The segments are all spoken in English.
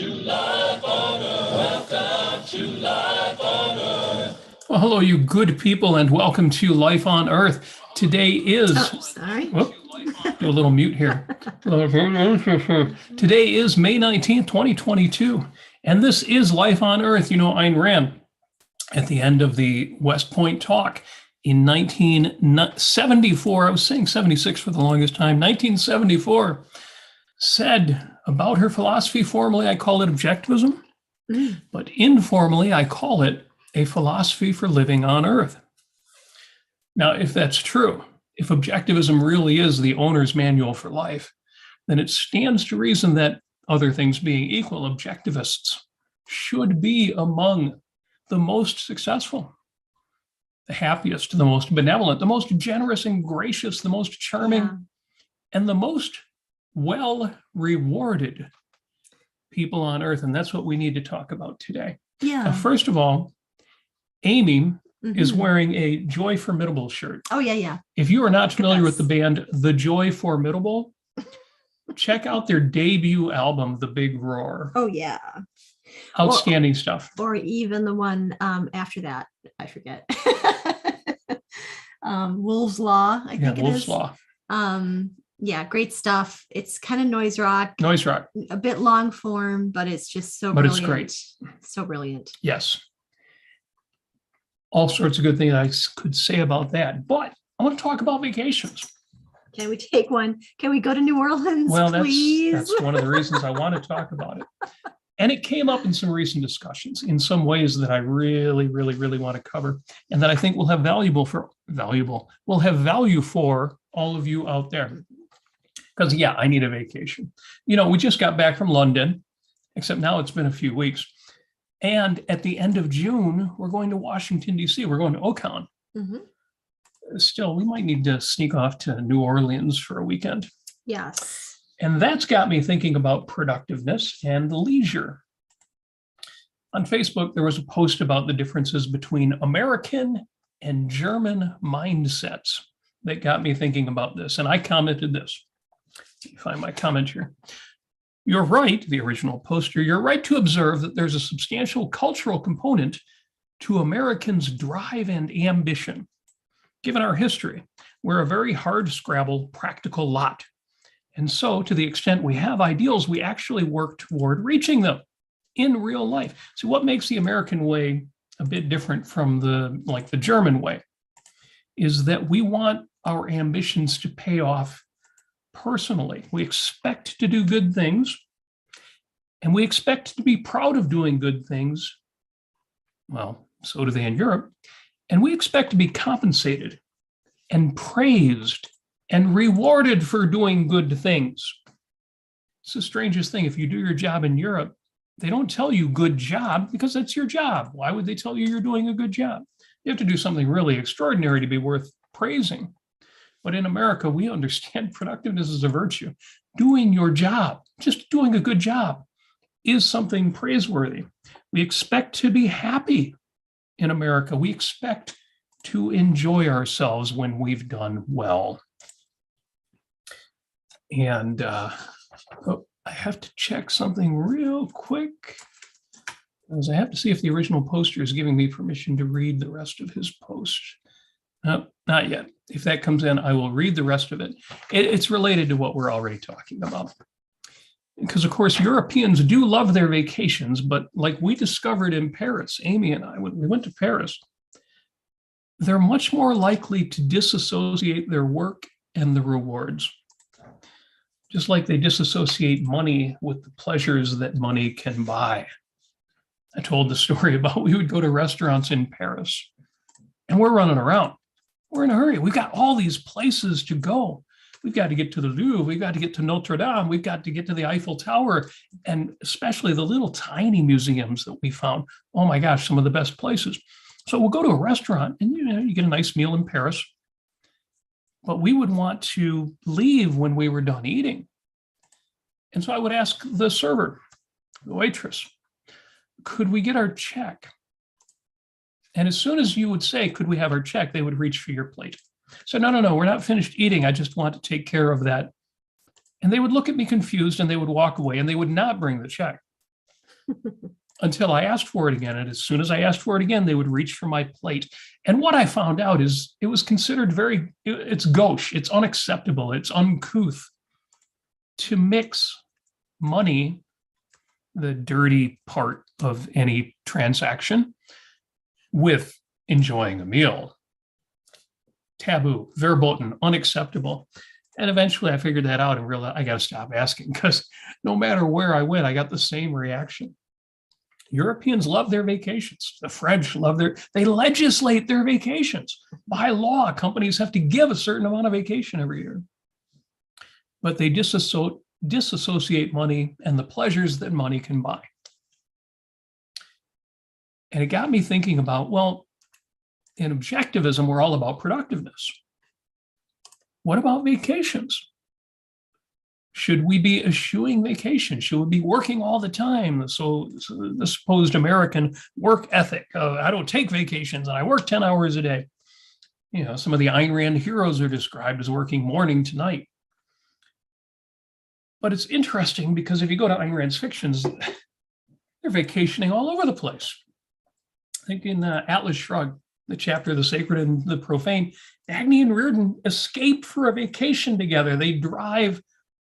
Well, hello, you good people, and welcome to Life on Earth. Today is... Oh, sorry. Whoop, do a little mute here. Today is May 19th, 2022, and this is Life on Earth. You know, Ayn Rand, at the end of the West Point talk in 1974, I was saying 76 for the longest time, 1974, said about her philosophy, formally I call it objectivism, but informally I call it a philosophy for living on Earth. Now, if that's true, if objectivism really is the owner's manual for life, then it stands to reason that, other things being equal, objectivists should be among the most successful, the happiest, the most benevolent, the most generous and gracious, the most charming, and the most well-rewarded people on Earth. And that's what we need to talk about today. Now, first of all, Amy is wearing a Joy Formidable shirt. Oh, yeah. If you are not familiar with the band The Joy Formidable, check out their debut album, The Big Roar. Oh, yeah. Outstanding stuff. Or even the one after that, I forget. Wolf's Law, I think it Wolf's is. Law. Yeah, great stuff. It's kind of noise rock. Noise rock. A bit long form, but it's just so brilliant. brilliant. But it's great. So brilliant. Yes. All sorts of good things I could say about that. But I want to talk about vacations. Can we take one? Can we go to New Orleans, please? That's one of the reasons I want to talk about it. And it came up in some recent discussions in some ways that I really want to cover, and that I think will have value for all of you out there. Because I need a vacation. You know, we just got back from London, except now it's been a few weeks. And at the end of June, we're going to Washington, D.C. We're going to Ocon. Still, we might need to sneak off to New Orleans for a weekend. Yes. And that's got me thinking about productiveness and leisure. On Facebook, there was a post about the differences between American and German mindsets that got me thinking about this. And I commented this. Let me find my comment here. You're right, the original poster, you're right to observe that there's a substantial cultural component to Americans' drive and ambition. Given our history, we're a very hard-scrabble, practical lot. And so, to the extent we have ideals, we actually work toward reaching them in real life. So what makes the American way a bit different from the German way is that we want our ambitions to pay off personally. We expect to do good things, and we expect to be proud of doing good things. Well, so do they in Europe. And we expect to be compensated and praised and rewarded for doing good things. It's the strangest thing. If you do your job in Europe, they don't tell you good job because that's your job. Why would they tell you you're doing a good job? You have to do something really extraordinary to be worth praising. But in America, we understand productiveness is a virtue. Doing your job, just doing a good job, is something praiseworthy. We expect to be happy in America. We expect to enjoy ourselves when we've done well. And I have to check something real quick, because I have to see if the original poster is giving me permission to read the rest of his post. No, not yet. If that comes in, I will read the rest of it. It's related to what we're already talking about. Because, of course, Europeans do love their vacations, but like we discovered in Paris, Amy and I, when we went to Paris, they're much more likely to disassociate their work and the rewards. Just like they disassociate money with the pleasures that money can buy. I told the story about we would go to restaurants in Paris, and we're running around. We're in a hurry. We've got all these places to go. We've got to get to the Louvre. We've got to get to Notre Dame. We've got to get to the Eiffel Tower, and especially the little tiny museums that we found. Oh my gosh, some of the best places. So we'll go to a restaurant, and you get a nice meal in Paris. But we would want to leave when we were done eating. And so I would ask the server, the waitress, could we get our check? And as soon as you would say, could we have our check, they would reach for your plate. So no, we're not finished eating. I just want to take care of that. And they would look at me confused, and they would walk away, and they would not bring the check. until I asked for it again. And as soon as I asked for it again, they would reach for my plate. And what I found out is it was considered it's gauche, it's unacceptable, it's uncouth to mix money, the dirty part of any transaction, with enjoying a meal. Taboo, verboten, unacceptable. And eventually I figured that out and realized I got to stop asking, because no matter where I went, I got the same reaction. Europeans love their vacations. The French they legislate their vacations. By law, companies have to give a certain amount of vacation every year. But they disassociate money and the pleasures that money can buy. And it got me thinking about, well, in objectivism, we're all about productiveness. What about vacations? Should we be eschewing vacation? Should we be working all the time? So the supposed American work ethic, I don't take vacations and I work 10 hours a day. You know, some of the Ayn Rand heroes are described as working morning to night. But it's interesting because if you go to Ayn Rand's fictions, they're vacationing all over the place. I think in Atlas Shrugged, the chapter, The Sacred and the Profane, Dagny and Reardon escape for a vacation together. They drive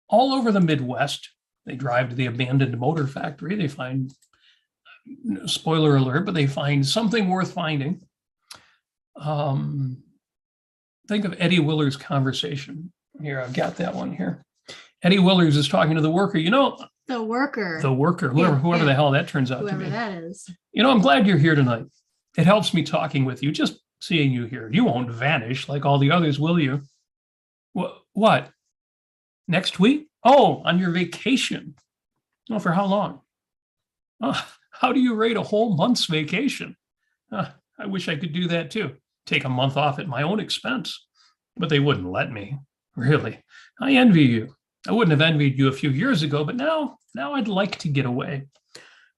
all over the Midwest. They drive to the abandoned motor factory. They find, spoiler alert, but they find something worth finding. Think of Eddie Willer's conversation. Here, I've got that one here. Eddie Willers is talking to the worker. The worker, whoever the hell that turns out to be. Whoever that is. I'm glad you're here tonight. It helps me talking with you, just seeing you here. You won't vanish like all the others, will you? What? Next week? Oh, on your vacation. Oh, for how long? How do you rate a whole month's vacation? I wish I could do that too. Take a month off at my own expense. But they wouldn't let me. Really. I envy you. I wouldn't have envied you a few years ago, but now I'd like to get away.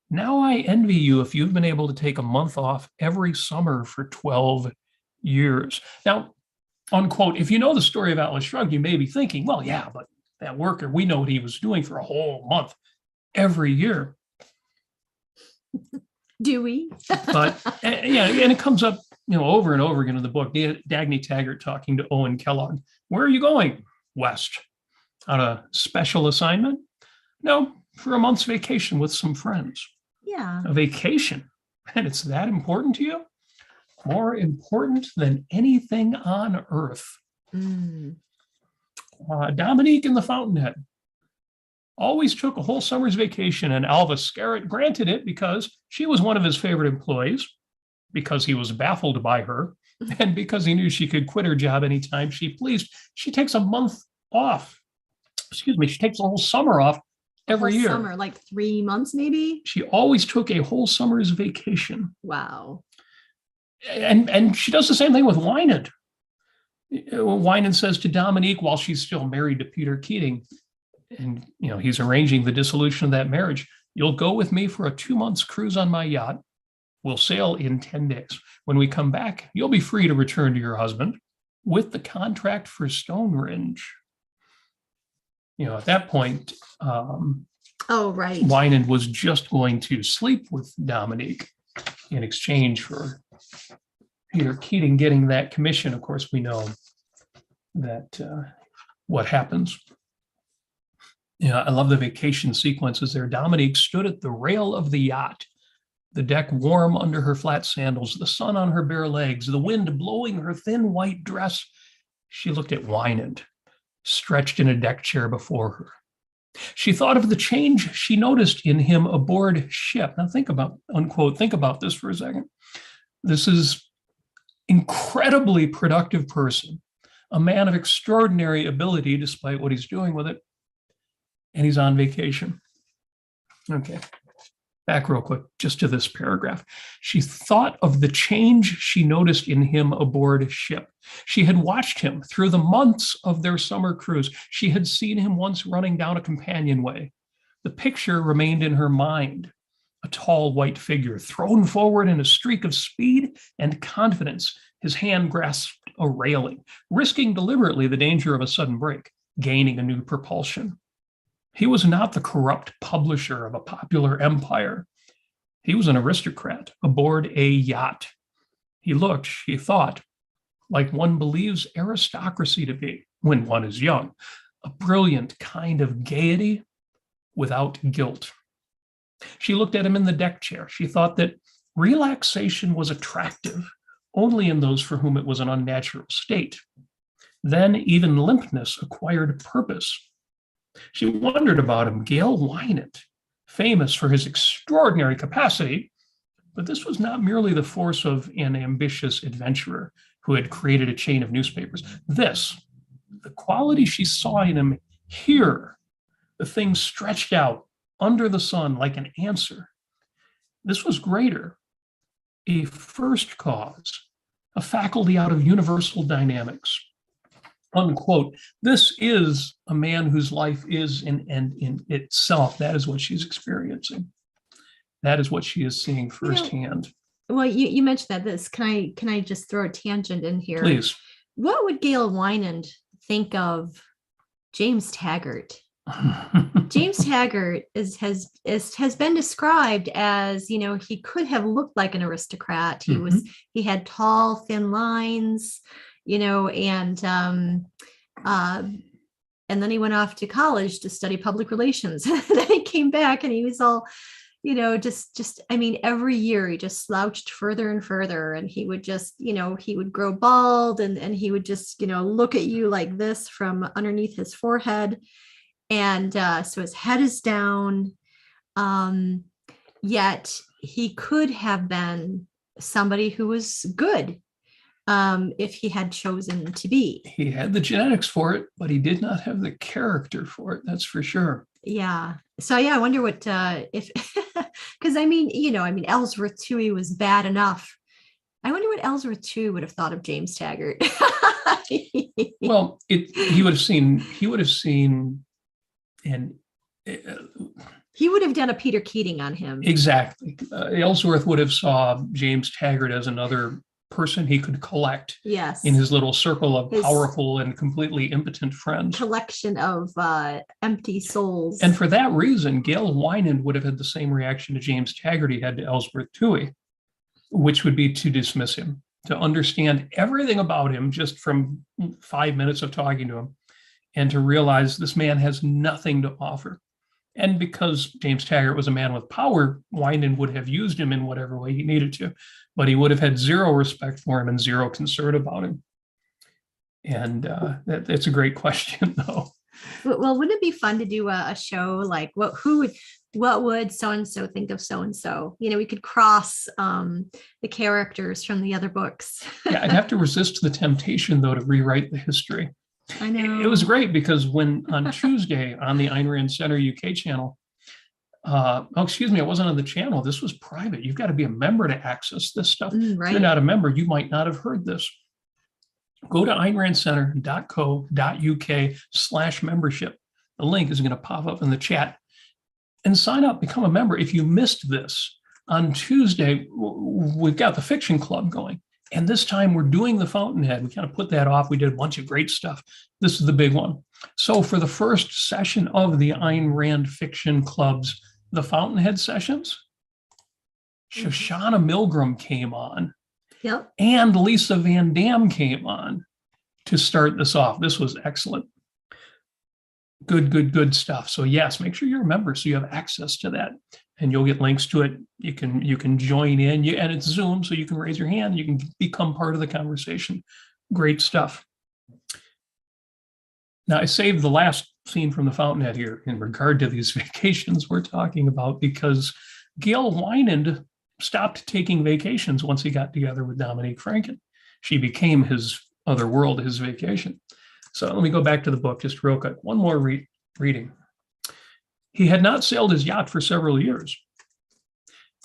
Now I envy you if you've been able to take a month off every summer for 12 years. Now, unquote, if you know the story of Atlas Shrugged, you may be thinking, well, yeah, but that worker, we know what he was doing for a whole month every year. Do we? But yeah, and it comes up, over and over again in the book. Dagny Taggart talking to Owen Kellogg. Where are you going? West. On a special assignment? No, for a month's vacation with some friends. Yeah. A vacation. And it's that important to you? More important than anything on earth. Dominique in the Fountainhead always took a whole summer's vacation, and Alva Scarrett granted it because she was one of his favorite employees, because he was baffled by her, and because he knew she could quit her job anytime she pleased. She takes a month off. She takes a whole summer off every year. Summer, like 3 months, maybe? She always took a whole summer's vacation. Wow. And she does the same thing with Wynand. Wynand says to Dominique, while she's still married to Peter Keating, and he's arranging the dissolution of that marriage, you'll go with me for a 2 months cruise on my yacht. We'll sail in 10 days. When we come back, you'll be free to return to your husband with the contract for Stonehenge. At that point, right. Wynand was just going to sleep with Dominique in exchange for Peter Keating getting that commission. Of course, we know that what happens. I love the vacation sequences there. Dominique stood at the rail of the yacht, the deck warm under her flat sandals, the sun on her bare legs, the wind blowing her thin white dress. She looked at Wynand, stretched in a deck chair before her. She thought of the change she noticed in him aboard ship. Now think about this for a second. This is incredibly productive person, a man of extraordinary ability despite what he's doing with it. And he's on vacation. Okay, back real quick, just to this paragraph. She thought of the change she noticed in him aboard ship. She had watched him through the months of their summer cruise. She had seen him once running down a companionway. The picture remained in her mind. A tall white figure thrown forward in a streak of speed and confidence. His hand grasped a railing, risking deliberately the danger of a sudden break, gaining a new propulsion. He was not the corrupt publisher of a popular empire. He was an aristocrat aboard a yacht. He looked, she thought, like one believes aristocracy to be when one is young, a brilliant kind of gaiety without guilt. She looked at him in the deck chair. She thought that relaxation was attractive only in those for whom it was an unnatural state. Then even limpness acquired purpose. She wondered about him, Gale Wynand, famous for his extraordinary capacity, but this was not merely the force of an ambitious adventurer who had created a chain of newspapers. This, the quality she saw in him here, the thing stretched out under the sun like an answer, this was greater, a first cause, a faculty out of universal dynamics. Unquote. This is a man whose life is an end in itself. That is what she's experiencing. That is what she is seeing firsthand. Well, you mentioned that this. Can I just throw a tangent in here? Please. What would Gale Wynand think of James Taggart? James Taggart has been described as, he could have looked like an aristocrat. He had tall, thin lines, and then he went off to college to study public relations. Then he came back and he was all, every year he just slouched further and further, and he would just, he would grow bald and he would just, look at you like this from underneath his forehead. And so his head is down, yet he could have been somebody who was good if he had chosen to be. He had the genetics for it, but he did not have the character for it. That's for sure. Yeah. So I wonder what if, because Ellsworth Toohey was bad enough. I wonder what Ellsworth Toohey would have thought of James Taggart. Well, he would have seen. And he would have done a Peter Keating on him. Exactly. Ellsworth would have saw James Taggart as another person he could collect. Yes. In his little circle of powerful and completely impotent friends. Collection of empty souls. And for that reason, Gale Wynand would have had the same reaction to James Taggart he had to Ellsworth Toohey, which would be to dismiss him, to understand everything about him just from 5 minutes of talking to him, and to realize this man has nothing to offer. And because James Taggart was a man with power, Wynand would have used him in whatever way he needed to, but he would have had zero respect for him and zero concern about him. And that's a great question, though. Well, wouldn't it be fun to do a show like what would so-and-so think of so-and-so? We could cross the characters from the other books. Yeah, I'd have to resist the temptation, though, to rewrite the history. I know. It was great because when on Tuesday on the Ayn Rand Center UK channel, I wasn't on the channel. This was private. You've got to be a member to access this stuff. Right. If you're not a member, you might not have heard this. Go to aynrandcenter.co.uk/membership. The link is going to pop up in the chat and sign up, become a member. If you missed this on Tuesday, we've got the fiction club going. And this time we're doing the Fountainhead. We kind of put that off. We did a bunch of great stuff. This is the big one. So for the first session of the Ayn Rand Fiction Club's The Fountainhead sessions, Shoshana Milgram came on. Yep. And Lisa Van Dam came on to start this off. This was excellent. Good stuff. So yes, make sure you're a member so you have access to that. And you'll get links to it. You can join in, and it's Zoom, so you can raise your hand. You can become part of the conversation. Great stuff. Now, I saved the last scene from the Fountainhead here in regard to these vacations we're talking about, because Gale Wynand stopped taking vacations once he got together with Dominique Franken. She became his other world, his vacation. So let me go back to the book just real quick. One more reading. He had not sailed his yacht for several years.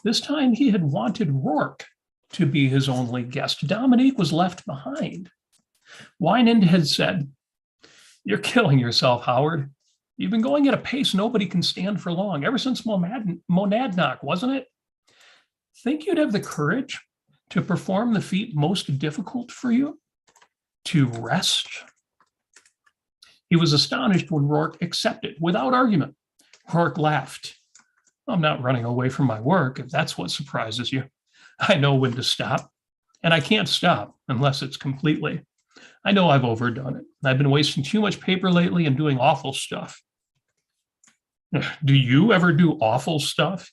This time he had wanted Roark to be his only guest. Dominique was left behind. Wynand had said, "You're killing yourself, Howard. You've been going at a pace nobody can stand for long, ever since Monadnock, wasn't it? Think you'd have the courage to perform the feat most difficult for you? To rest?" He was astonished when Roark accepted without argument. Roark laughed. I'm not running away from my work, if that's what surprises you. I know when to stop, and I can't stop unless it's completely. I know I've overdone it. I've been wasting too much paper lately and doing awful stuff. Do you ever do awful stuff?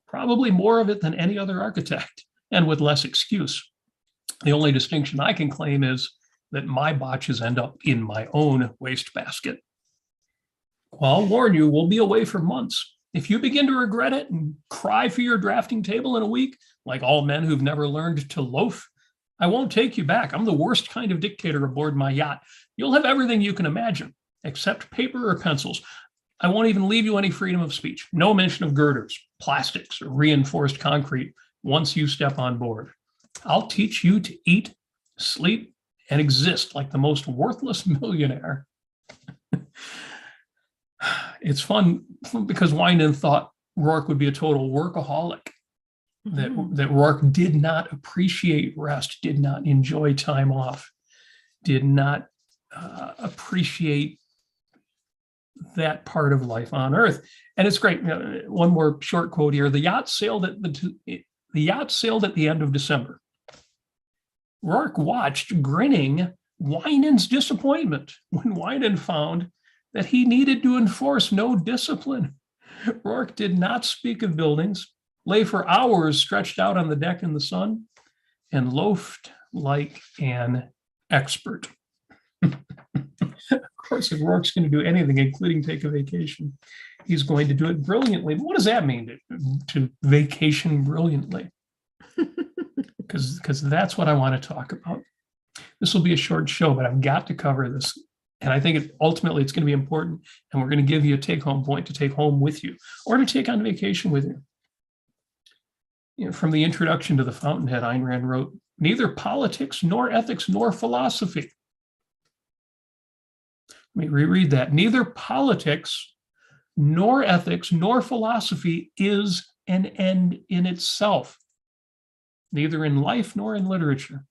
Probably more of it than any other architect, and with less excuse. The only distinction I can claim is that my botches end up in my own wastebasket. Well, I'll warn you, we'll be away for months. If you begin to regret it and cry for your drafting table in a week, like all men who've never learned to loaf, I won't take you back. I'm the worst kind of dictator aboard my yacht. You'll have everything you can imagine, except paper or pencils. I won't even leave you any freedom of speech. No mention of girders, plastics, or reinforced concrete once you step on board. I'll teach you to eat, sleep, and exist like the most worthless millionaire. It's fun because Wynand thought Roark would be a total workaholic, that Roark did not appreciate rest, did not enjoy time off, did not appreciate that part of life on Earth. And it's great. One more short quote here. The yacht sailed at the end of December. Roark watched, grinning, Wynand's disappointment when Wynand found that he needed to enforce no discipline. Roark did not speak of buildings, lay for hours stretched out on the deck in the sun, and loafed like an expert. Of course, if Roark's going to do anything, including take a vacation, he's going to do it brilliantly. But what does that mean, to vacation brilliantly? Because that's what I want to talk about. This will be a short show, but I've got to cover this. And I think ultimately it's going to be important. And we're going to give you a take-home point to take home with you or to take on vacation with you. From the introduction to the Fountainhead, Ayn Rand wrote, "Neither politics nor ethics nor philosophy." Let me reread that. Neither politics nor ethics nor philosophy is an end in itself, neither in life nor in literature.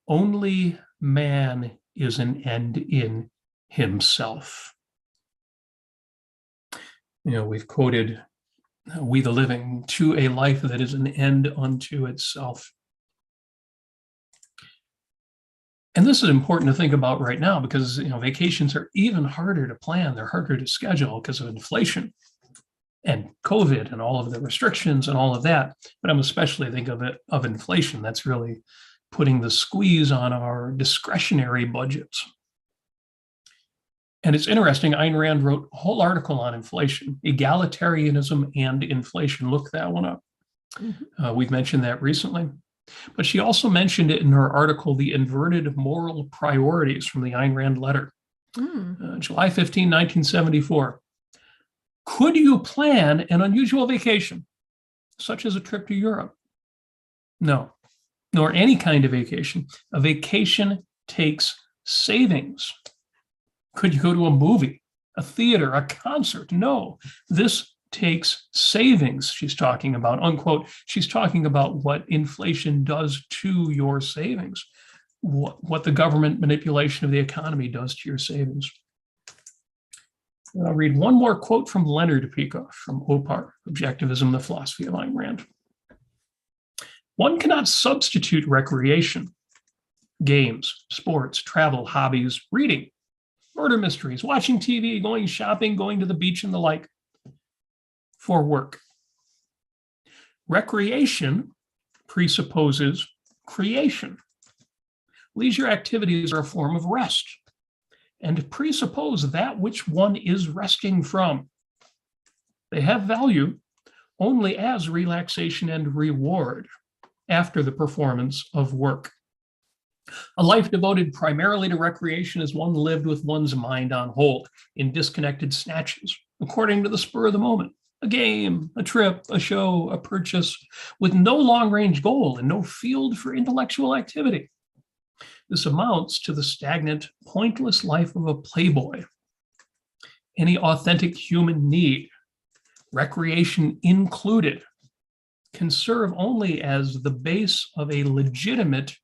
Only man is an end in himself. We've quoted We the Living, to a life that is an end unto itself. And this is important to think about right now because vacations are even harder to plan. They're harder to schedule because of inflation and COVID and all of the restrictions and all of that. But I'm especially thinking of inflation. That's really putting the squeeze on our discretionary budgets. And it's interesting, Ayn Rand wrote a whole article on inflation, egalitarianism and inflation. Look that one up. We've mentioned that recently. But she also mentioned it in her article, The Inverted Moral Priorities, from the Ayn Rand letter, July 15, 1974. Could you plan an unusual vacation, such as a trip to Europe? No, nor any kind of vacation. A vacation takes savings. Could you go to a movie, a theater, a concert? No, this takes savings, she's talking about, unquote. She's talking about what inflation does to your savings, what the government manipulation of the economy does to your savings. And I'll read one more quote from Leonard Peikoff from OPAR, Objectivism, the Philosophy of Ayn Rand. One cannot substitute recreation, games, sports, travel, hobbies, reading, murder mysteries, watching TV, going shopping, going to the beach and the like, for work. Recreation presupposes creation. Leisure activities are a form of rest and presuppose that which one is resting from. They have value only as relaxation and reward after the performance of work. A life devoted primarily to recreation is one lived with one's mind on hold in disconnected snatches, according to the spur of the moment. A game, a trip, a show, a purchase, with no long-range goal and no field for intellectual activity. This amounts to the stagnant, pointless life of a playboy. Any authentic human need, recreation included, can serve only as the base of a legitimate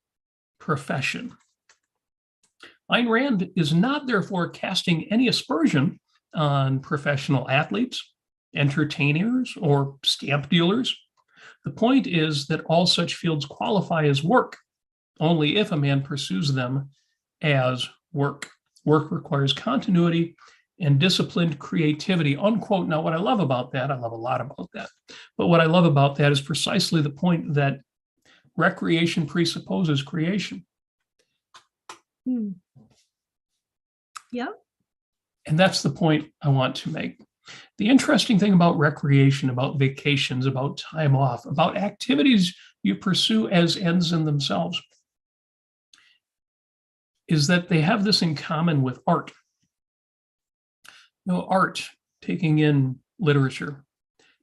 profession. Ayn Rand is not therefore casting any aspersion on professional athletes, entertainers, or stamp dealers. The point is that all such fields qualify as work only if a man pursues them as work. Work requires continuity and disciplined creativity, unquote. Now, what I love about that, I love a lot about that, but what I love about that is precisely the point that recreation presupposes creation. Yeah. And that's the point I want to make. The interesting thing about recreation, about vacations, about time off, about activities you pursue as ends in themselves, is that they have this in common with art. Art, taking in literature,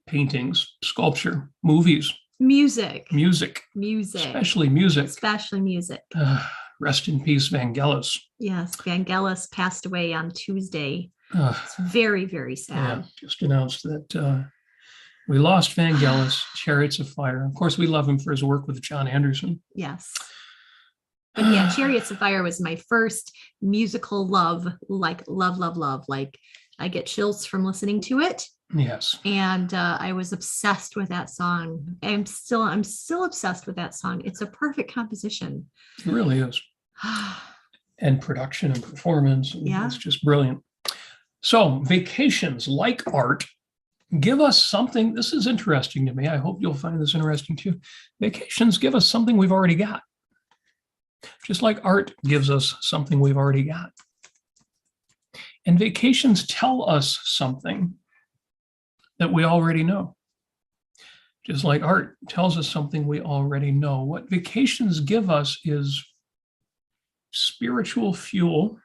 paintings, sculpture, movies, music, especially music. Rest in peace, Vangelis. Yes, Vangelis passed away on Tuesday. It's very, very sad. Yeah, just announced that we lost Vangelis, Chariots of Fire. Of course, we love him for his work with John Anderson. Yes. But yeah, Chariots of Fire was my first musical love, like love. Like I get chills from listening to it. Yes. And I was obsessed with that song. I'm still obsessed with that song. It's a perfect composition. It really is. And production and performance. Yeah. It's just brilliant. So vacations, like art, give us something. This is interesting to me. I hope you'll find this interesting too. Vacations give us something we've already got. Just like art gives us something we've already got. And vacations tell us something that we already know. Just like art tells us something we already know. What vacations give us is spiritual fuel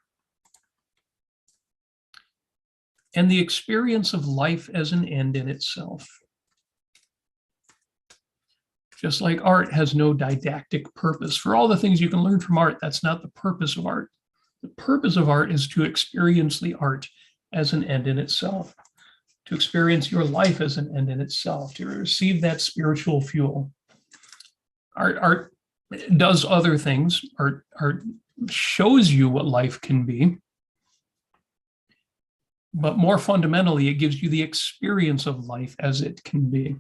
and the experience of life as an end in itself. Just like art has no didactic purpose. For all the things you can learn from art, that's not the purpose of art. The purpose of art is to experience the art as an end in itself, to experience your life as an end in itself, to receive that spiritual fuel. Art does other things. Art shows you what life can be. But more fundamentally, it gives you the experience of life as it can be.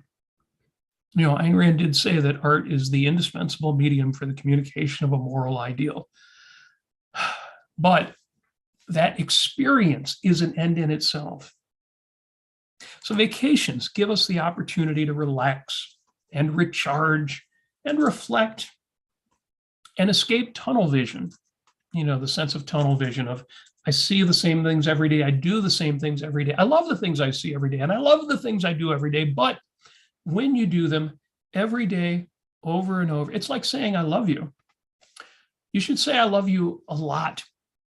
Ayn Rand did say that art is the indispensable medium for the communication of a moral ideal. But that experience is an end in itself. So vacations give us the opportunity to relax and recharge and reflect and escape tunnel vision. The sense of tunnel vision of, I see the same things every day. I do the same things every day. I love the things I see every day, and I love the things I do every day. But when you do them every day, over and over, it's like saying, I love you. You should say, I love you a lot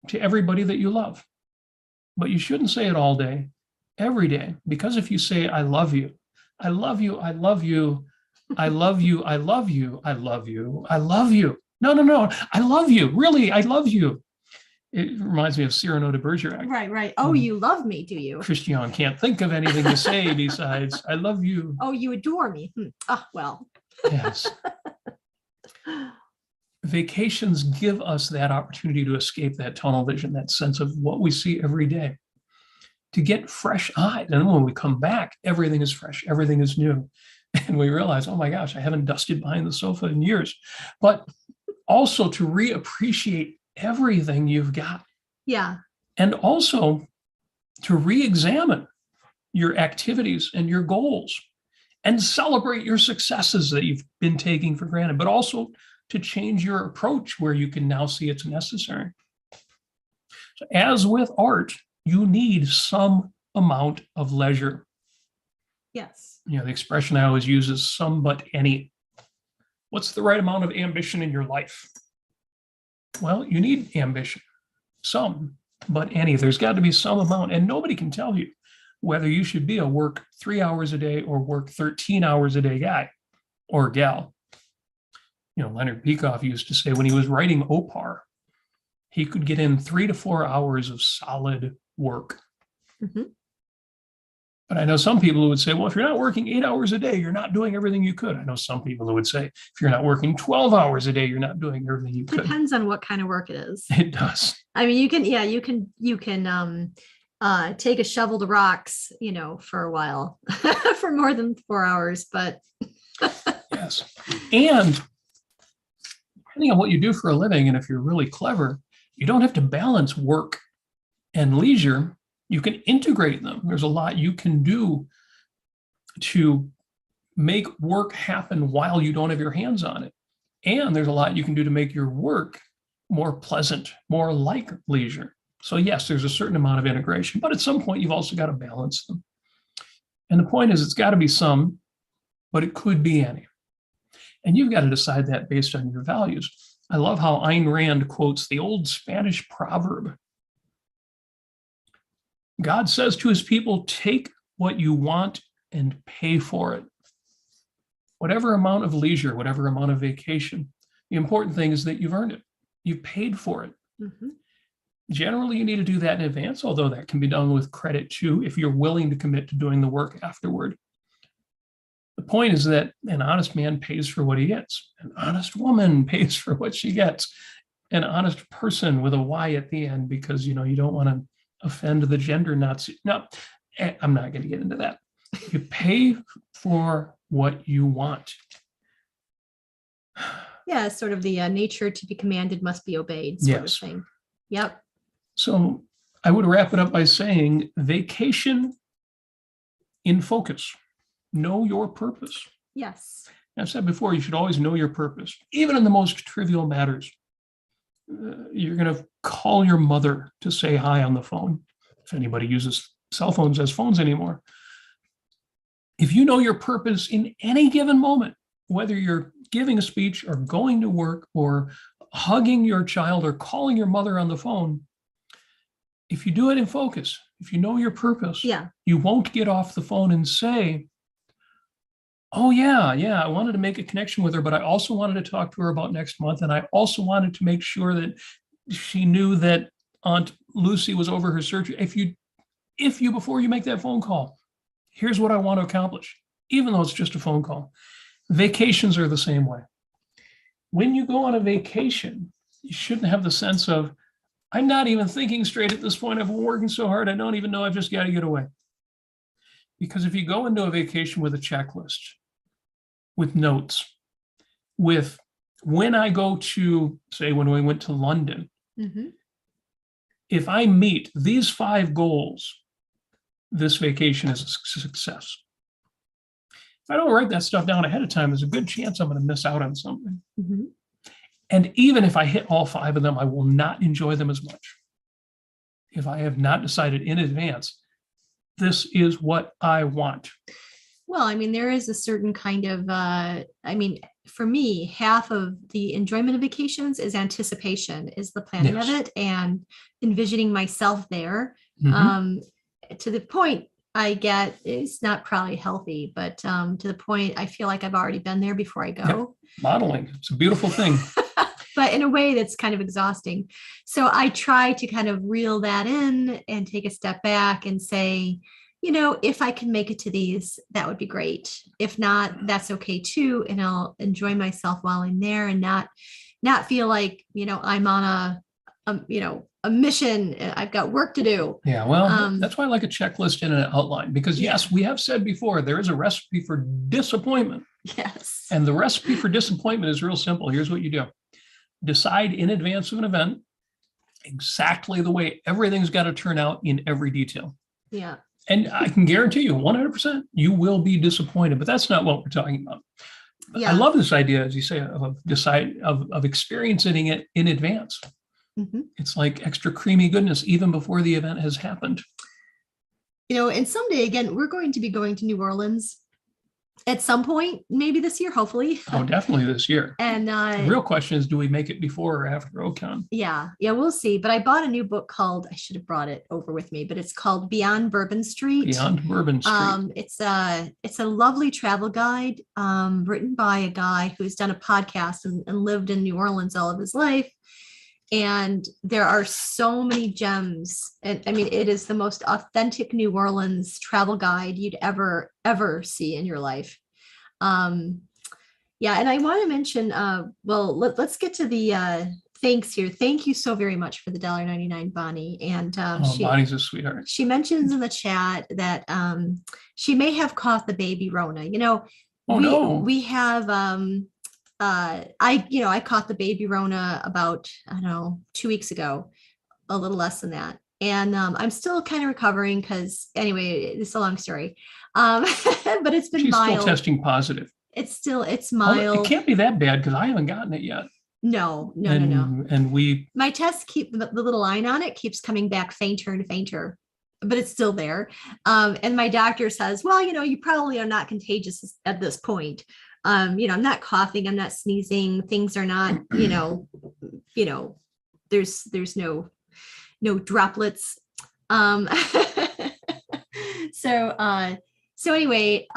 to everybody that you love. But you shouldn't say it all day, every day. Because if you say, I love you, I love you, I love you, I love you, I love you, I love you, I love you. No, I love you. Really, I love you. It reminds me of Cyrano de Bergerac. Right. Oh, you love me, do you? Christian can't think of anything to say besides, I love you. Oh, you adore me. Well. Yes. Vacations give us that opportunity to escape that tunnel vision, that sense of what we see every day, to get fresh eyes. And when we come back, everything is fresh, everything is new. And we realize, oh my gosh, I haven't dusted behind the sofa in years. But also to reappreciate everything you've got. Yeah. And also to re-examine your activities and your goals and celebrate your successes that you've been taking for granted, but also to change your approach where you can now see it's necessary. So as with art, you need some amount of leisure. Yes. The expression I always use is some but any. What's the right amount of ambition in your life? Well, you need ambition, some, but any. There's got to be some amount, and nobody can tell you whether you should be a work 3 hours a day or work 13 hours a day guy or gal. Leonard Peikoff used to say when he was writing Opar, he could get in 3 to 4 hours of solid work. Mm-hmm. But I know some people who would say, well, if you're not working 8 hours a day, you're not doing everything you could. I know some people who would say, if you're not working 12 hours a day, you're not doing everything you could. Depends on what kind of work it is. It does. I mean, you can take a shovel to rocks, for a while, for more than 4 hours. But yes. And depending on what you do for a living, and if you're really clever, you don't have to balance work and leisure. You can integrate them. There's a lot you can do to make work happen while you don't have your hands on it. And there's a lot you can do to make your work more pleasant, more like leisure. So yes, there's a certain amount of integration, but at some point you've also got to balance them. And the point is, it's got to be some, but it could be any. And you've got to decide that based on your values. I love how Ayn Rand quotes the old Spanish proverb. God says to his people, take what you want and pay for it. Whatever amount of leisure, whatever amount of vacation, the important thing is that you've earned it. You've paid for it. Mm-hmm. Generally, you need to do that in advance, although that can be done with credit too, if you're willing to commit to doing the work afterward. The point is that an honest man pays for what he gets. An honest woman pays for what she gets. An honest person with a Y at the end, because, you don't want to offend the gender Nazi. No, I'm not going to get into that. You pay for what you want. Yeah, sort of the nature to be commanded must be obeyed sort of thing. Yep. So I would wrap it up by saying vacation in focus. Know your purpose. Yes. I've said before, you should always know your purpose, even in the most trivial matters. You're going to call your mother to say hi on the phone, if anybody uses cell phones as phones anymore. If you know your purpose in any given moment, whether you're giving a speech or going to work or hugging your child or calling your mother on the phone, if you do it in focus, if you know your purpose, you won't get off the phone and say, oh, yeah, I wanted to make a connection with her, but I also wanted to talk to her about next month. And I also wanted to make sure that she knew that Aunt Lucy was over her surgery. If you, before you make that phone call, here's what I want to accomplish, even though it's just a phone call. Vacations are the same way. When you go on a vacation, you shouldn't have the sense of, I'm not even thinking straight at this point. I've been working so hard. I don't even know. I've just got to get away. Because if you go into a vacation with a checklist, with notes, with when I go to, say, when we went to London, if I meet these 5 goals, this vacation is a success. If I don't write that stuff down ahead of time, there's a good chance I'm going to miss out on something. And even if I hit all 5 of them, I will not enjoy them as much. If I have not decided in advance, this is what I want. Well, I mean, there is a certain kind of, for me, half of the enjoyment of vacations is anticipation, is the planning of it and envisioning myself there. To the point I get, it's not probably healthy, but to the point I feel like I've already been there before I go. Yep. Modeling, it's a beautiful thing. But in a way that's kind of exhausting. So I try to kind of reel that in and take a step back and say, if I can make it to these, that would be great. If not, that's okay too. And I'll enjoy myself while I'm there and not feel like, I'm on a mission. I've got work to do. Yeah, well, that's why I like a checklist and an outline, because yes, we have said before, there is a recipe for disappointment. Yes. And the recipe for disappointment is real simple. Here's what you do. Decide in advance of an event exactly the way everything's got to turn out in every detail. Yeah. And I can guarantee you 100% you will be disappointed, but that's not what we're talking about. Yeah. I love this idea, as you say, of experiencing it in advance. It's like extra creamy goodness even before the event has happened. And someday again, we're going to be going to New Orleans at some point, maybe this year, hopefully. Oh, definitely this year. And the real question is, do we make it before or after OCon? Yeah, we'll see. But I bought a new book called, I should have brought it over with me, but it's called Beyond Bourbon Street. Beyond Bourbon Street. It's a lovely travel guide written by a guy who's done a podcast and lived in New Orleans all of his life. And there are so many gems. And I mean, it is the most authentic New Orleans travel guide you'd ever see in your life. And I want to mention, let's get to the thanks here. Thank you so very much for the $1.99, Bonnie. And Bonnie's a sweetheart. she mentions in the chat that she may have caught the baby Rona. We have I caught the baby Rona about, I don't know, 2 weeks ago, a little less than that. And I'm still kind of recovering because anyway, it's a long story. But it's been mild. She's still testing positive. It's mild. It can't be that bad because I haven't gotten it yet. No. And my tests keep the little line on it keeps coming back fainter and fainter, but it's still there. And my doctor says, well, you probably are not contagious at this point. I'm not coughing, I'm not sneezing. Things are not, there's no droplets. So anyway,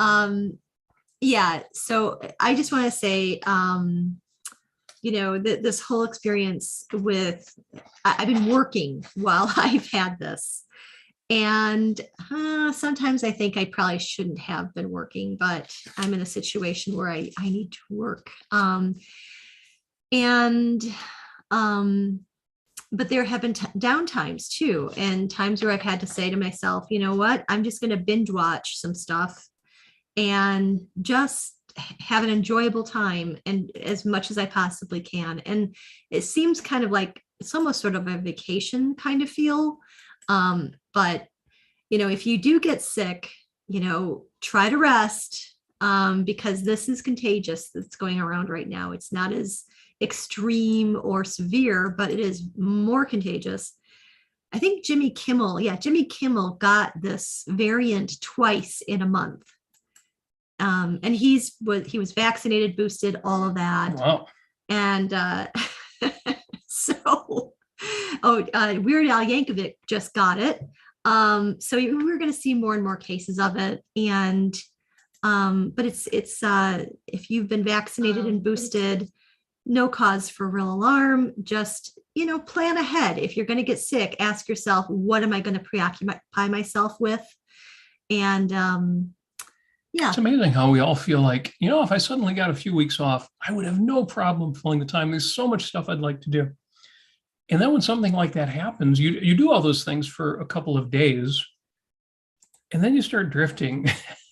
yeah. So I just want to say, this whole experience I've been working while I've had this. And sometimes I think I probably shouldn't have been working, but I'm in a situation where I need to work. But there have been down times too, and times where I've had to say to myself, you know what, I'm just going to binge watch some stuff and just have an enjoyable time and as much as I possibly can. And it seems kind of like it's almost sort of a vacation kind of feel. But, if you do get sick, try to rest because this is contagious that's going around right now. It's not as extreme or severe, but it is more contagious. I think Jimmy Kimmel got this variant twice in a month. And he was vaccinated, boosted, all of that. Wow. And Weird Al Yankovic just got it. So we're going to see more and more cases of it. And but it's if you've been vaccinated and boosted, no cause for real alarm. Just plan ahead. If you're going to get sick, ask yourself, what am I going to preoccupy myself with? And yeah, it's amazing how we all feel like, if I suddenly got a few weeks off, I would have no problem filling the time. There's so much stuff I'd like to do. And then when something like that happens, you do all those things for a couple of days, and then you start drifting.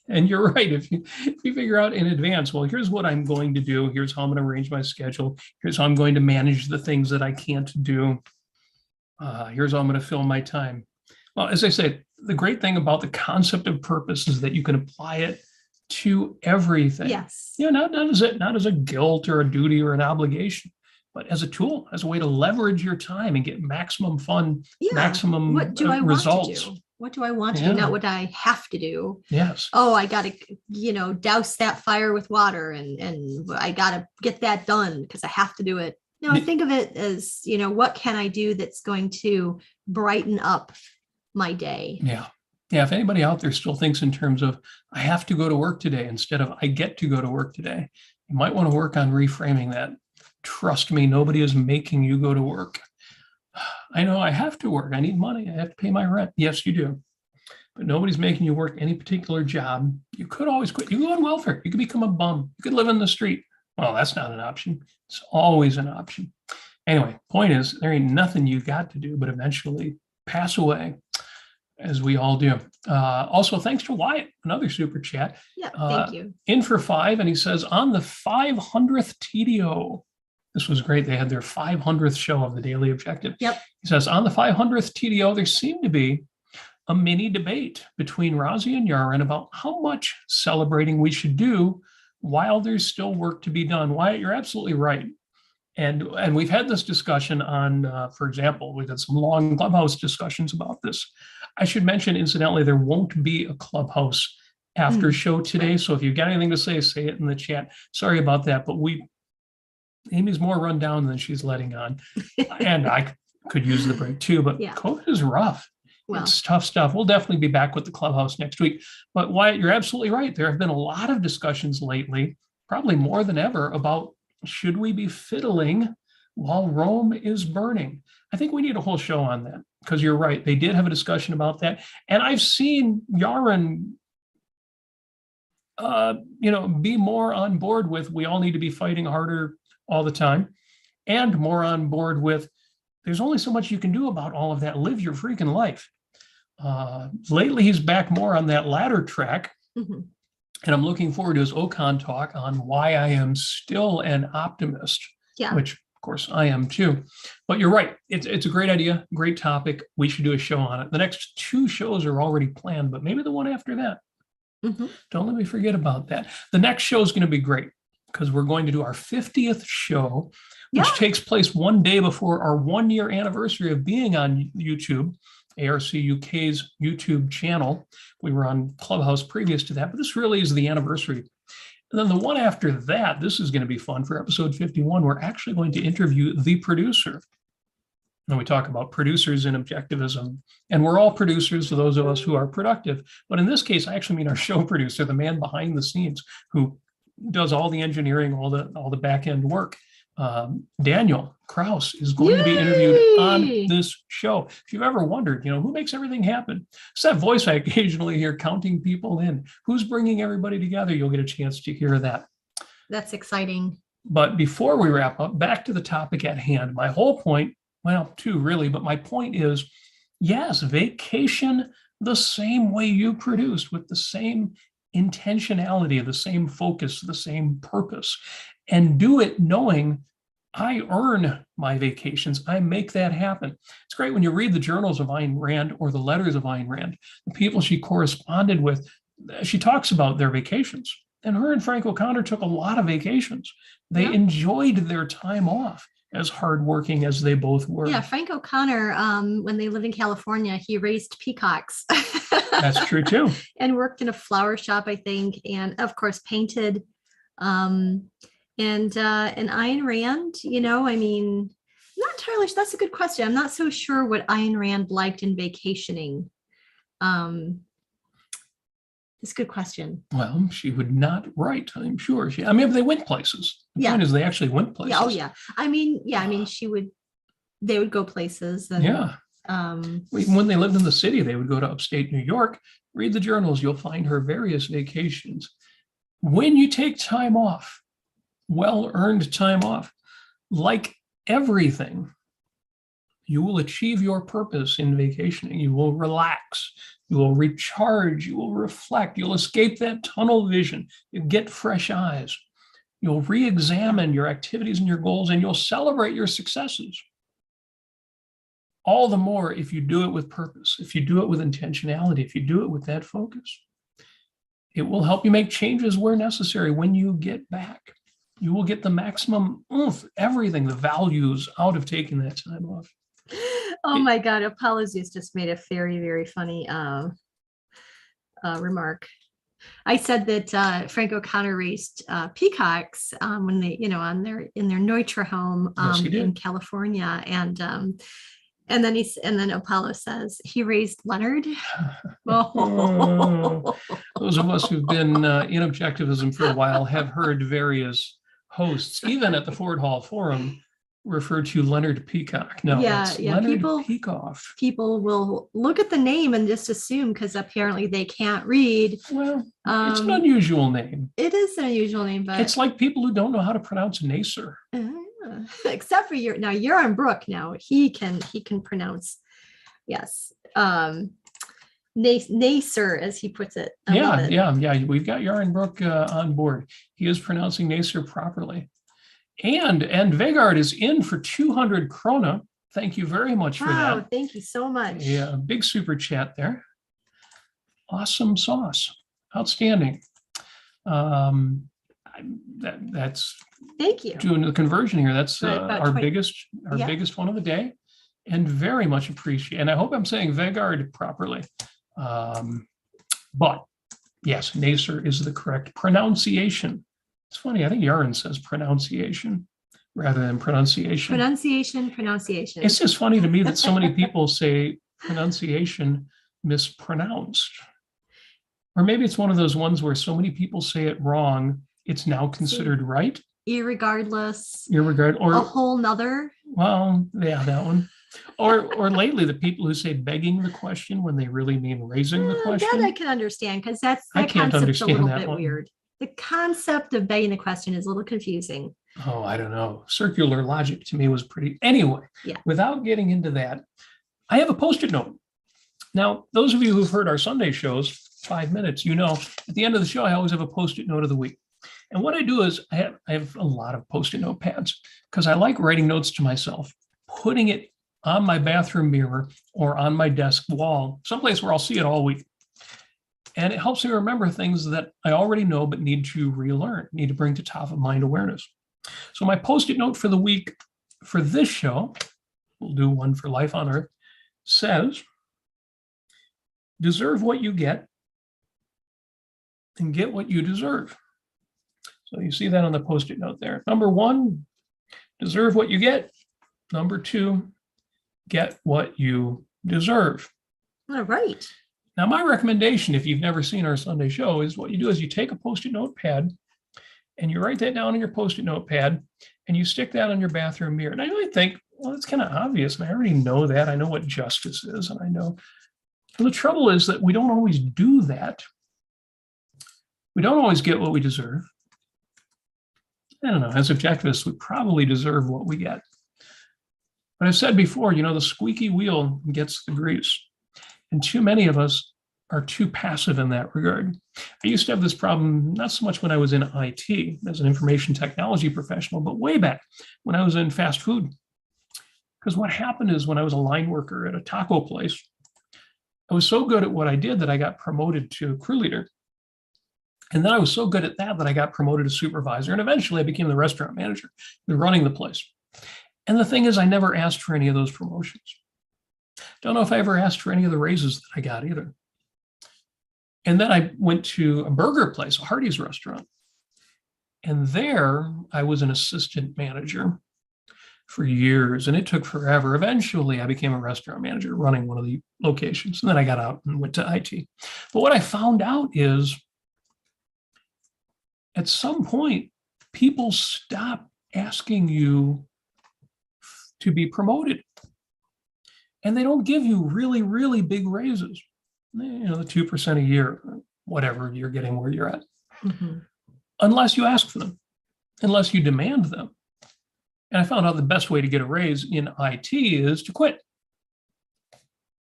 And you're right. If you figure out in advance, well, here's what I'm going to do. Here's how I'm going to arrange my schedule. Here's how I'm going to manage the things that I can't do. Here's how I'm going to fill my time. Well, as I said, the great thing about the concept of purpose is that you can apply it to everything. Yes. Not as a guilt or a duty or an obligation, but as a tool, as a way to leverage your time and get maximum fun, maximum what do I results. Want to do? What do I want to do? Not what I have to do. Yes. Oh, I got to, douse that fire with water and I got to get that done because I have to do it. No, I think of it as, what can I do that's going to brighten up my day? Yeah. Yeah. If anybody out there still thinks in terms of, I have to go to work today instead of I get to go to work today, you might want to work on reframing that. Trust me, nobody is making you go to work. I know I have to work. I need money. I have to pay my rent. Yes, you do. But nobody's making you work any particular job. You could always quit. You go on welfare. You could become a bum. You could live in the street. Well, that's not an option. It's always an option. Anyway, point is, there ain't nothing you got to do but eventually pass away, as we all do. Also, thanks to Wyatt, another super chat. Yeah, thank you. In for 5, and he says, on the 500th TDO, this was great. They had their 500th show of the Daily Objective. Yep. He says, on the 500th TDO, there seemed to be a mini debate between Razi and Yaron about how much celebrating we should do while there's still work to be done. Wyatt, you're absolutely right. And we've had this discussion on, for example, we've had some long Clubhouse discussions about this. I should mention, incidentally, there won't be a Clubhouse after show today. So if you've got anything to say it in the chat. Sorry about that, but Amy's more run down than she's letting on. And I could use the break too, but COVID is rough. Well, it's tough stuff. We'll definitely be back with the Clubhouse next week. But Wyatt, you're absolutely right. There have been a lot of discussions lately, probably more than ever, about should we be fiddling while Rome is burning? I think we need a whole show on that because you're right. They did have a discussion about that. And I've seen Yaron be more on board with we all need to be fighting harder all the time. and more on board with there's only so much you can do about all of that. Live your freaking life. Lately, he's back more on that latter track. Mm-hmm. And I'm looking forward to his Ocon talk on why I am still an optimist, which of course I am too. But you're right. It's a great idea, great topic. We should do a show on it. The next 2 shows are already planned, but maybe the one after that. Mm-hmm. Don't let me forget about that. The next show is going to be great because we're going to do our 50th show, which takes place one day before our 1-year anniversary of being on YouTube, ARC UK's YouTube channel. We were on Clubhouse previous to that, but this really is the anniversary. And then the one after that, this is going to be fun. For episode 51, we're actually going to interview the producer. And we talk about producers in objectivism. And we're all producers for those of us who are productive. But in this case, I actually mean our show producer, the man behind the scenes who does all the engineering, all the back end work. Daniel Kraus is going to be interviewed on this show. If you've ever wondered, who makes everything happen? It's that voice I occasionally hear counting people in. Who's bringing everybody together? You'll get a chance to hear that. That's exciting. But before we wrap up, back to the topic at hand. My whole point, well, 2 really, but my point is, yes, vacation the same way you produced, with the same intentionality, the same focus, the same purpose, and do it knowing I earn my vacations. I make that happen. It's great when you read the journals of Ayn Rand or the letters of Ayn Rand, the people she corresponded with. She talks about their vacations, and her and Frank O'Connor took a lot of vacations. They enjoyed their time off, as hardworking as they both were. Yeah, Frank O'Connor, when they lived in California, he raised peacocks. That's true too. And worked in a flower shop, I think, and of course painted. And Ayn Rand, not entirely. That's a good question. I'm not so sure what Ayn Rand liked in vacationing. It's a good question. Well, she would not write, I'm sure. They went places. The point is they actually went places. Yeah. They would go places. And, even when they lived in the city, they would go to upstate New York. Read the journals. You'll find her various vacations. When you take time off, well-earned time off, like everything, you will achieve your purpose in vacationing. You will relax. You will recharge. You will reflect. You'll escape that tunnel vision. You get fresh eyes. You'll re-examine your activities and your goals, and you'll celebrate your successes. All the more if you do it with purpose, if you do it with intentionality, if you do it with that focus. It will help you make changes where necessary. When you get back, you will get the maximum everything, the values out of taking that time off. Oh my God, Apologies just made a very, very funny remark. I said that Frank O'Connor raised peacocks when they, in their Neutra home in California, and then Apollo says he raised Leonard. Those of us who've been in objectivism for a while have heard various hosts, even at the Ford Hall Forum, refer to Leonard Peacock. No, it's Leonard Peacock. People will look at the name and just assume, because apparently they can't read. Well, it's an unusual name. It is an unusual name, but it's like people who don't know how to pronounce Nasir. Except for Yaron Brook. Now he can pronounce, yes, Nasir, as he puts it. Yeah. We've got Yaron Brook on board. He is pronouncing Nasir properly. And Vegard is in for 200 krona. Thank you very much for that. Wow, thank you so much. Yeah, big super chat there. Awesome sauce. Outstanding. That's thank you. Doing the conversion here. That's our biggest one of the day, and very much appreciate. And I hope I'm saying Vegard properly. But yes, Nasir is the correct pronunciation. It's funny. I think Yaron says pronunciation rather than pronunciation. Pronunciation. It's just funny to me that so many people say pronunciation mispronounced. Or maybe it's one of those ones where so many people say it wrong, it's now considered right. Irregardless. Or a whole nother. Well, yeah, that one. Or lately, the people who say begging the question when they really mean raising the question. That I can understand, because that concept's a little bit weird. The concept of begging the question is a little confusing. Oh, I don't know. Circular logic to me was pretty. Anyway, Yeah. without getting into that, I have a Post-it note. Now, those of you who've heard our Sunday shows, 5 minutes, at the end of the show, I always have a Post-it note of the week. And what I do is I have a lot of Post-it note pads because I like writing notes to myself, putting it on my bathroom mirror or on my desk wall, someplace where I'll see it all week. And it helps me remember things that I already know but need to relearn, need to bring to top of mind awareness. So my Post-it note for the week for this show, we'll do one for Life on Earth, says, deserve what you get and get what you deserve. So you see that on the Post-it note there. Number 1, deserve what you get. Number 2, get what you deserve. All right. Now, my recommendation, if you've never seen our Sunday show, is what you do is you take a Post-it note pad and you write that down on your Post-it note pad and you stick that on your bathroom mirror. And I really think, well, it's kind of obvious. And I already know that. I know what justice is. And I know. And the trouble is that we don't always do that. We don't always get what we deserve. I don't know. As objectivists, we probably deserve what we get. But I've said before, the squeaky wheel gets the grease. And too many of us are too passive in that regard. I used to have this problem, not so much when I was in IT as an information technology professional, but way back when I was in fast food. Because what happened is when I was a line worker at a taco place, I was so good at what I did that I got promoted to crew leader. And then I was so good at that I got promoted to supervisor. And eventually I became the restaurant manager, running the place. And the thing is, I never asked for any of those promotions. Don't know if I ever asked for any of the raises that I got either. And then I went to a burger place, a Hardee's restaurant. And there I was an assistant manager for years, and it took forever. Eventually, I became a restaurant manager running one of the locations. And then I got out and went to IT. But what I found out is at some point, people stop asking you to be promoted. And they don't give you really, really big raises, the 2% a year, whatever you're getting where you're at, unless you ask for them, unless you demand them. And I found out the best way to get a raise in IT is to quit.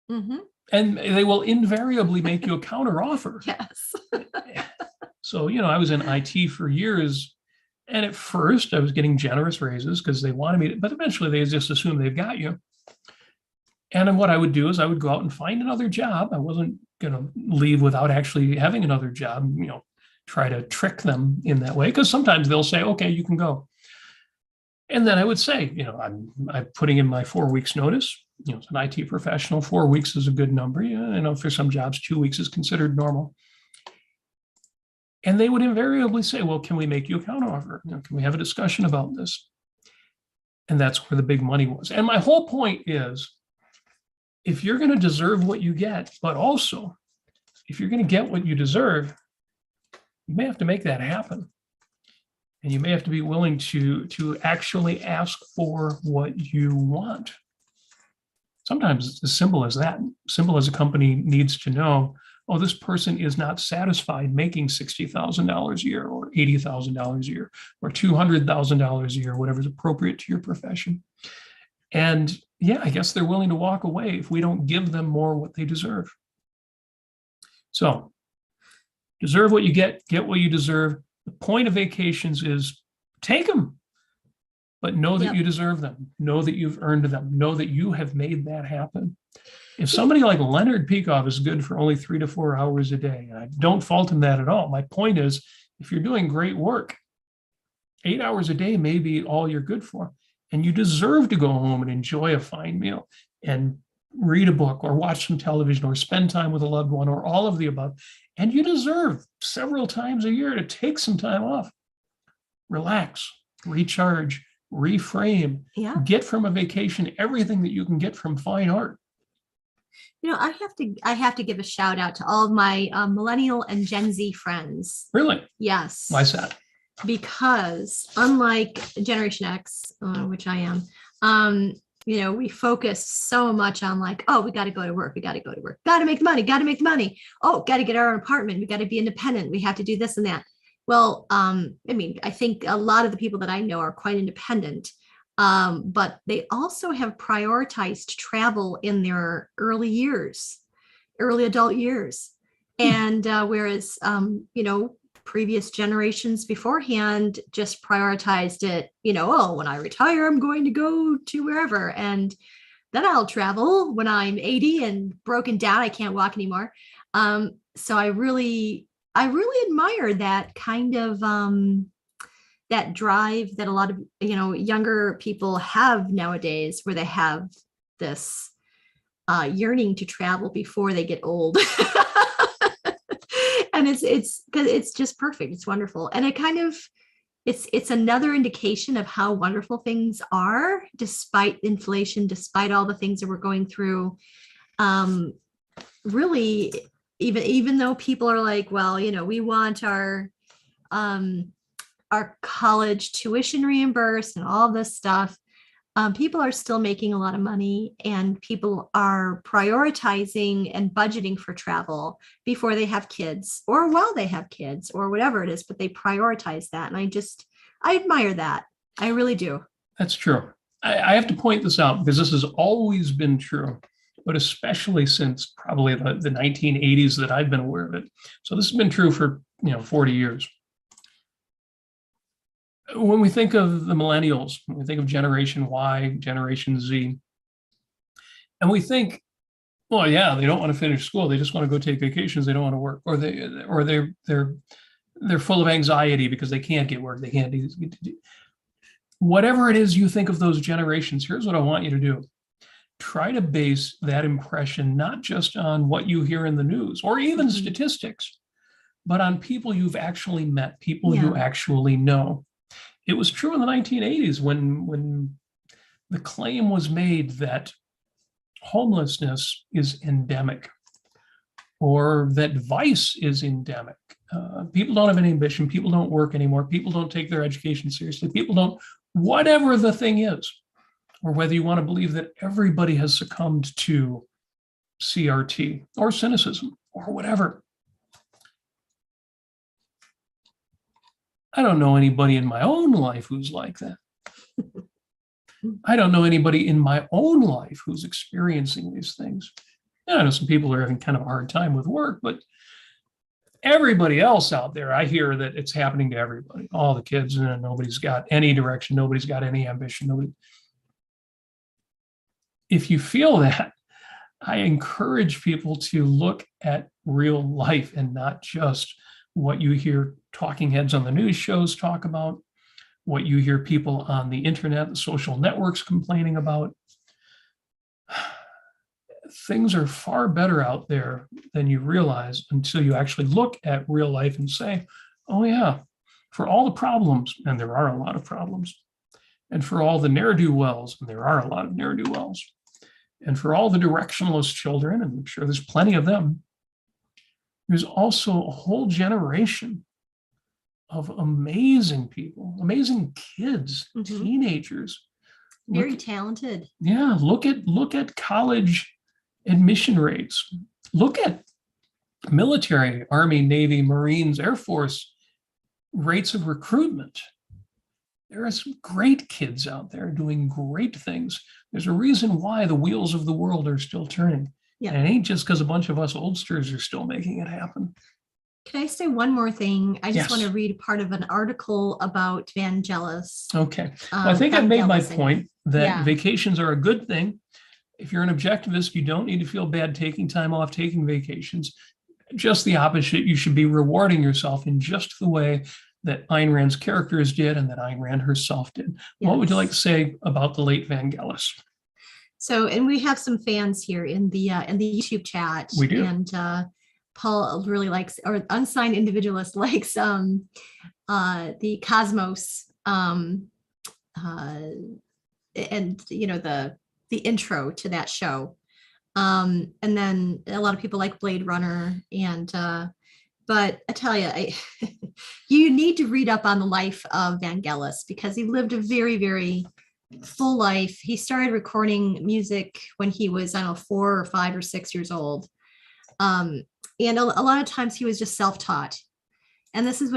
And they will invariably make you a counter offer. Yes. So, I was in IT for years. And at first I was getting generous raises because they wanted me to, but eventually they just assume they've got you. And then what I would do is I would go out and find another job. I wasn't going to leave without actually having another job, try to trick them in that way. Because sometimes they'll say, okay, you can go. And then I would say, I'm putting in my 4 weeks notice. As an IT professional, 4 weeks is a good number. For some jobs, 2 weeks is considered normal. And they would invariably say, well, can we make you a counteroffer? Can we have a discussion about this? And that's where the big money was. And my whole point is, if you're going to deserve what you get, but also if you're going to get what you deserve, you may have to make that happen. And you may have to be willing to actually ask for what you want. Sometimes it's as simple as that. Simple as a company needs to know, oh, this person is not satisfied making $60,000 a year or $80,000 a year or $200,000 a year, whatever's appropriate to your profession. And yeah, I guess they're willing to walk away if we don't give them more what they deserve. So deserve what you get what you deserve. The point of vacations is take them, but know that you deserve them. Know that you've earned them. Know that you have made that happen. If somebody like Leonard Peikoff is good for only 3 to 4 hours a day, and I don't fault him that at all. My point is, if you're doing great work, 8 hours a day may be all you're good for. And you deserve to go home and enjoy a fine meal and read a book or watch some television or spend time with a loved one or all of the above. And you deserve several times a year to take some time off, relax, recharge, reframe, get from a vacation everything that you can get from fine art. I have to give a shout out to all of my millennial and Gen Z friends. Really? Yes. Why's that? Because unlike Generation X, which I am, we focus so much on like, oh, we got to go to work. Got to make money. Oh, got to get our own apartment. We got to be independent. We have to do this and that. Well, I mean, I think a lot of the people that I know are quite independent, but they also have prioritized travel in their early adult years. And whereas, previous generations beforehand just prioritized it, oh, when I retire, I'm going to go to wherever. And then I'll travel when I'm 80 and broken down, I can't walk anymore. So I really admire that kind of that drive that a lot of younger people have nowadays, where they have this yearning to travel before they get old. And it's because it's just perfect. It's wonderful, and it kind of it's another indication of how wonderful things are, despite inflation, despite all the things that we're going through. Really, even though people are like, well, we want our college tuition reimbursed and all this stuff, people are still making a lot of money, and people are prioritizing and budgeting for travel before they have kids or while they have kids or whatever it is, but they prioritize that. And I admire that. I really do. That's true. I have to point this out because this has always been true, but especially since probably the 1980s that I've been aware of it. So this has been true for 40 years. When we think of the millennials, when we think of Generation Y, Generation Z, and we think, well, yeah, they don't want to finish school. They just want to go take vacations. They don't want to work, or they're full of anxiety because they can't get work. They can't do whatever it is you think of those generations. Here's what I want you to do. Try to base that impression not just on what you hear in the news or even statistics, but on people you've actually met, people you actually know. It was true in the 1980s when the claim was made that homelessness is endemic or that vice is endemic. People don't have any ambition. People don't work anymore. People don't take their education seriously. People don't, whatever the thing is, or whether you want to believe that everybody has succumbed to CRT or cynicism or whatever. I don't know anybody in my own life who's like that. I don't know anybody in my own life who's experiencing these things. I know some people are having kind of a hard time with work, but everybody else out there, I hear that it's happening to everybody, all the kids, and nobody's got any direction. Nobody's got any ambition. If you feel that, I encourage people to look at real life and not just what you hear talking heads on the news shows talk about, what you hear people on the internet, the social networks complaining about. Things are far better out there than you realize until you actually look at real life and say, oh yeah, for all the problems, and there are a lot of problems, and for all the ne'er-do-wells, and there are a lot of ne'er-do-wells, and for all the directionless children, and I'm sure there's plenty of them, there's also a whole generation of amazing people, amazing kids, teenagers. Very talented. Yeah, look at college admission rates. Look at military, Army, Navy, Marines, Air Force rates of recruitment. There are some great kids out there doing great things. There's a reason why the wheels of the world are still turning. Yeah. And it ain't just because a bunch of us oldsters are still making it happen. Can I say one more thing? I just want to read part of an article about Vangelis. Okay. Well, I think I've made my point that vacations are a good thing. If you're an objectivist, you don't need to feel bad taking time off, taking vacations. Just the opposite. You should be rewarding yourself in just the way that Ayn Rand's characters did and that Ayn Rand herself did. Yes. What would you like to say about the late Vangelis? So, and we have some fans here in the YouTube chat. We do. And Paul really likes, or unsigned individualist likes the Cosmos and the intro to that show. And then a lot of people like Blade Runner. And but I tell you, you need to read up on the life of Vangelis because he lived a very, very full life. He started recording music when he was, 4 or 5 or 6 years old. And a lot of times he was just self-taught. And this is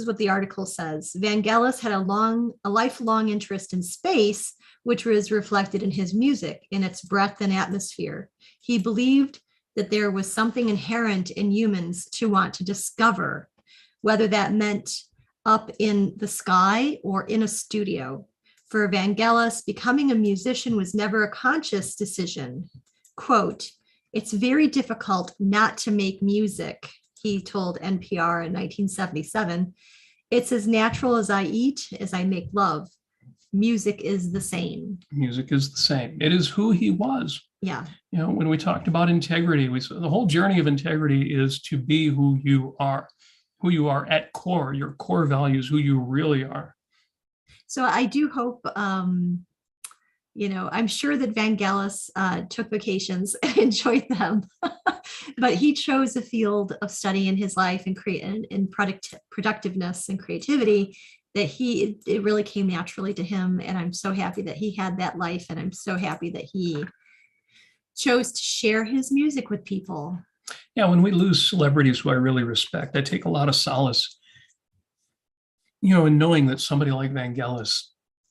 what the article says. Vangelis had a lifelong interest in space, which was reflected in his music, in its breadth and atmosphere. He believed that there was something inherent in humans to want to discover, whether that meant up in the sky or in a studio. For Vangelis, becoming a musician was never a conscious decision. Quote, "It's very difficult not to make music," he told NPR in 1977. "It's as natural as I eat, as I make love. Music is the same." Music is the same. It is who he was. Yeah. When we talked about integrity, we said the whole journey of integrity is to be who you are at core, your core values, who you really are. So I do hope, I'm sure that Vangelis took vacations and enjoyed them, but he chose a field of study in his life and productiveness and creativity that it really came naturally to him. And I'm so happy that he had that life. And I'm so happy that he chose to share his music with people. Yeah, when we lose celebrities who I really respect, I take a lot of solace, in knowing that somebody like Vangelis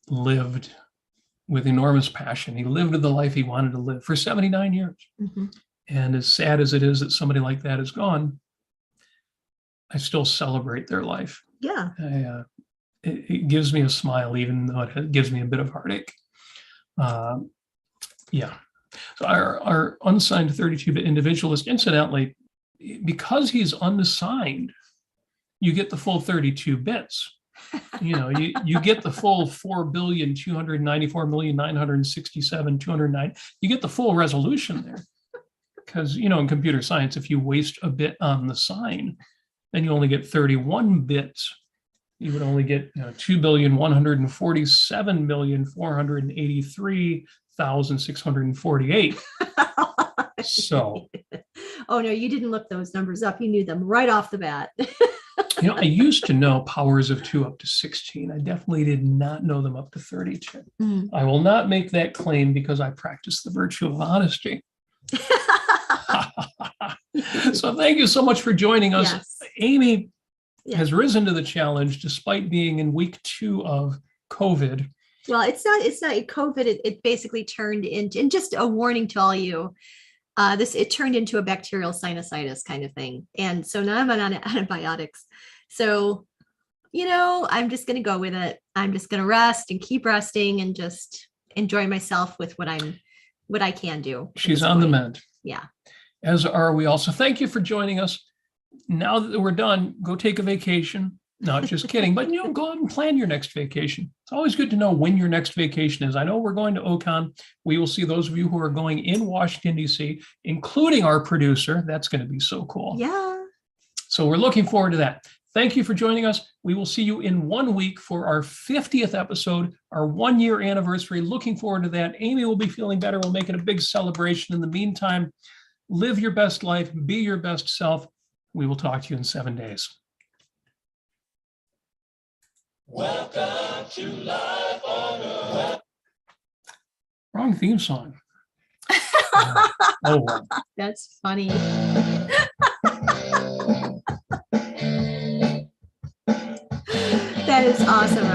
lived with enormous passion. He lived the life he wanted to live for 79 years. Mm-hmm. And as sad as it is that somebody like that is gone, I still celebrate their life. Yeah. It gives me a smile, even though it gives me a bit of heartache. Yeah. So our unsigned 32-bit individualist, incidentally, because he's unassigned, you get the full 32 bits. You get the full 4,294,967,209. You get the full resolution there. Because, in computer science, if you waste a bit on the sign, then you only get 31 bits. You would only get 2,147,483,648. So. Oh, no, you didn't look those numbers up. You knew them right off the bat. I used to know powers of 2 up to 16. I definitely did not know them up to 32. Mm. I will not make that claim because I practice the virtue of honesty. So thank you so much for joining us. Yes. Amy has risen to the challenge despite being in week 2 of COVID. Well, it's not COVID. It basically turned into, and just a warning to all you, it turned into a bacterial sinusitis kind of thing. And so now I'm on antibiotics. So, I'm just going to go with it. I'm just going to rest and keep resting and just enjoy myself with what I can do. She's on the mend. Yeah. As are we also. Thank you for joining us. Now that we're done, go take a vacation. Not just kidding, but go out and plan your next vacation. It's always good to know when your next vacation is. I know we're going to OCON. We will see those of you who are going in Washington, D.C., including our producer. That's going to be so cool. Yeah. So we're looking forward to that. Thank you for joining us. We will see you in 1 week for our 50th episode, our 1-year anniversary. Looking forward to that. Amy will be feeling better. We'll make it a big celebration. In the meantime, live your best life, be your best self. We will talk to you in 7 days. Welcome to Life on Earth. Wrong theme song. Oh, wow. That's funny. That is awesome.